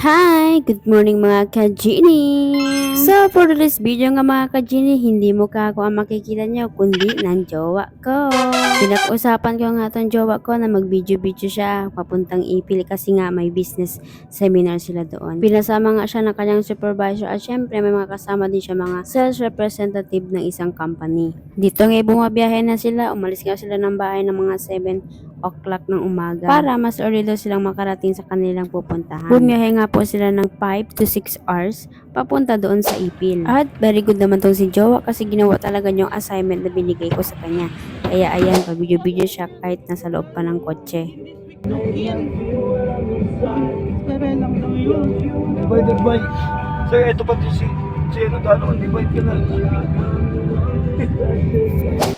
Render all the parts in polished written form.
Hi! Good morning mga ka-Genie! So, for this video nga mga ka-Genie, hindi mo ka ako ang makikita nyo, kundi ng jowa ko. Pinag-usapan ko nga itong jowa ko na mag-video-video siya papuntang Ipil kasi nga may business seminar sila doon. Pinasama nga siya ng kanyang supervisor at syempre may mga kasama din siya mga sales representative ng isang company. Dito nga bumabiyahe na sila, umalis nga sila ng bahay ng mga 7 o'clock ng umaga para mas early daw silang makarating sa kanilang pupuntahan. Bumiyahe nga po sila ng 5 to 6 hours papunta doon sa Ipil. At very good naman tong si Jowa kasi ginawa talaga yung assignment na binigay ko sa kanya. Kaya ayan, pag-video-video siya kahit nasa loob pa ng kotse. Pera lang daw yun. Divided by... Sir, ito pa si ano dalo, divide ka na.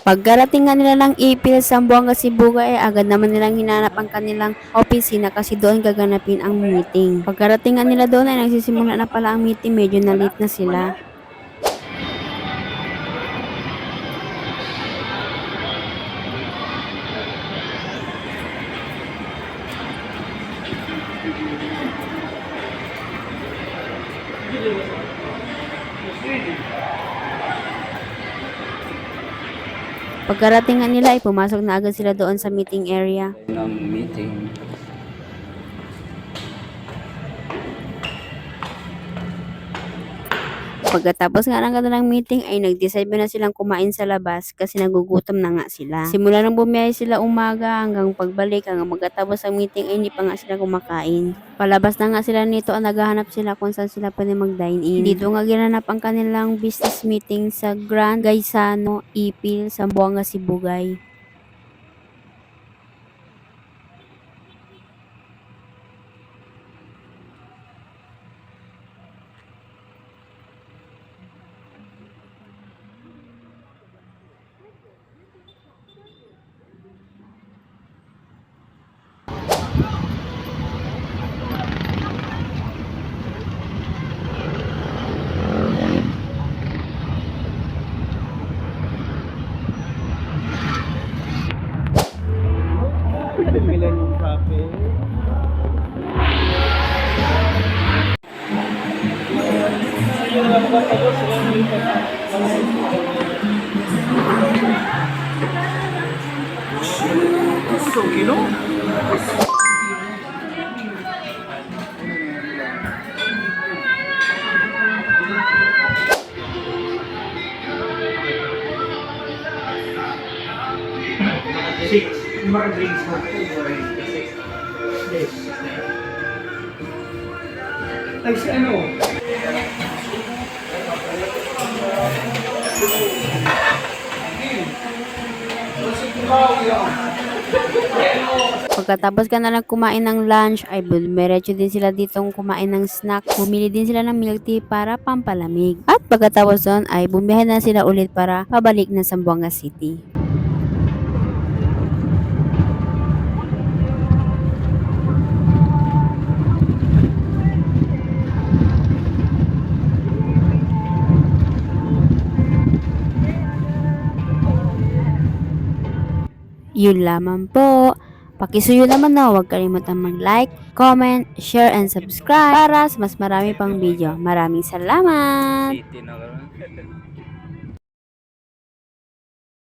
Pagkarating nga nila ng Ipil, Zamboanga, Cebu, agad naman nilang hinanap ang kanilang opisina kasi doon gaganapin ang meeting. Pagkarating nga nila doon ay nagsisimula na pala ang meeting, medyo na late na sila. Pagkarating nga nila ay pumasok na agad sila doon sa meeting area. Ng meeting. Pagkatapos nga ng kanilang meeting ay nag-decide na silang kumain sa labas kasi nagugutom na nga sila. Simula nang bumiyahe sila umaga hanggang pagbalik hanggang magkatapos ang meeting ay hindi pa nga sila kumakain. Palabas na nga sila nito at naghahanap sila kung saan sila pwede mag-dine in. Dito nga ginanap ang kanilang business meeting sa Grand Gaisano, Ipil, Zamboanga, Sibugay. Pimilan yung kape. So, kilo? Six. Yung mga drinks mo. Yes. Ay, si ano? Pagkatapos ka na lang kumain ng lunch, ay bumiretso din sila ditong kumain ng snack. Bumili din sila ng milk tea para pampalamig. At pagkatapos doon ay bumiyahe na sila ulit para pabalik na Zamboanga City. Yun lamang po. Pakisuyo naman na huwag kalimutang mag-like, comment, share, and subscribe para sa mas marami pang video. Maraming salamat!